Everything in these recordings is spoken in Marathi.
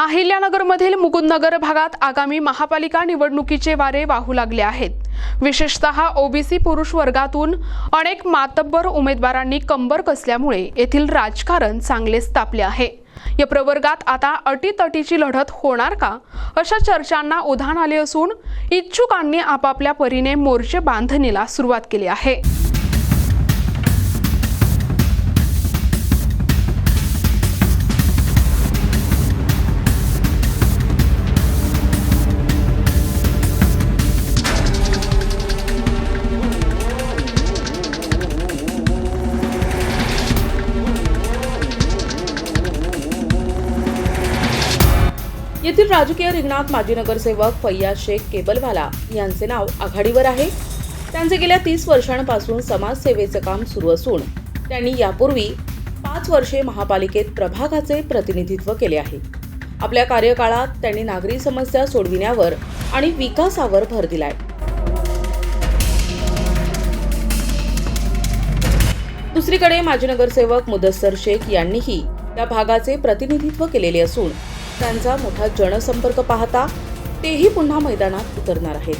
अहिल्यानगरमधील मुकुंदनगर भागात आगामी महापालिका निवडणुकीचे वारे वाहू लागले आहेत। विशेषतः ओबीसी पुरुष वर्गातून अनेक मातब्बर उमेदवारांनी कंबर कसल्यामुळे येथील राजकारण चांगलेच तापले आहे। या प्रवर्गात आता अटीतटीची लढत होणार का अशा चर्चांना उधाण आले असून इच्छुकांनी आपापल्या परीने मोर्चे बांधणीला सुरुवात केली आहे। येथील राजकीय रिंगणात माजी नगरसेवक फैयाज शेख केबलवाला यांचे नाव आघाडीवर आहे। त्यांचे गेल्या 30 वर्षांपासून समाजसेवेचे काम सुरू असून त्यांनी यापूर्वी 5 वर्षे महापालिकेत प्रभागाचे प्रतिनिधित्व केले आहे। आपल्या कार्यकाळात त्यांनी नागरी समस्या सोडविण्यावर आणि विकासावर भर दिलाय। दुसरीकडे माजी नगरसेवक मुदस्सर शेख यांनीही त्या भागाचे प्रतिनिधित्व केलेले असून त्यांचा मोठा जनसंपर्क पाहता तेही पुन्हा मैदानात उतरणार आहेत।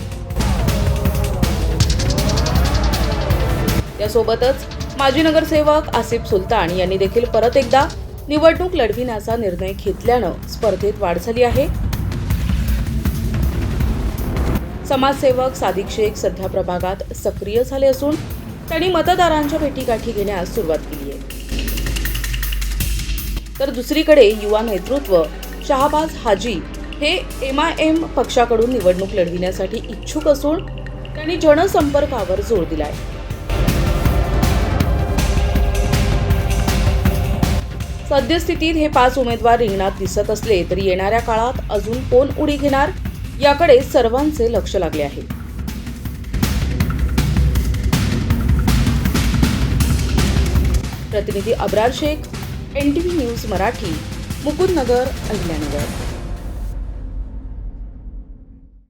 यासोबतच माजी नगरसेवक आसिफ सुलतान यांनी देखील परत एकदा निवडणूक लढविण्याचा निर्णय घेतल्यानं स्पर्धेत वाढ झाली आहे। समाजसेवक सादिक शेख सध्या प्रभागात सक्रिय झाले असून त्यांनी मतदारांच्या भेटीगाठी घेण्यास सुरुवात केली आहे। तर दुसरीकडे युवा नेतृत्व शहाबाज हाजी हे MIM पक्षाकडून निवडणूक लढविण्यासाठी इच्छुक असून त्यांनी जनसंपर्कावर जोर दिलाय। सद्यस्थितीत हे 5 उमेदवार रिंगणात दिसत असले तरी येणाऱ्या काळात अजून कोण उडी घेणार याकडे सर्वांचे लक्ष लागले आहे। प्रतिनिधी अब्रार शेख, NTV न्यूज मराठी, मुकुंदनगर, अहिल्यानगर।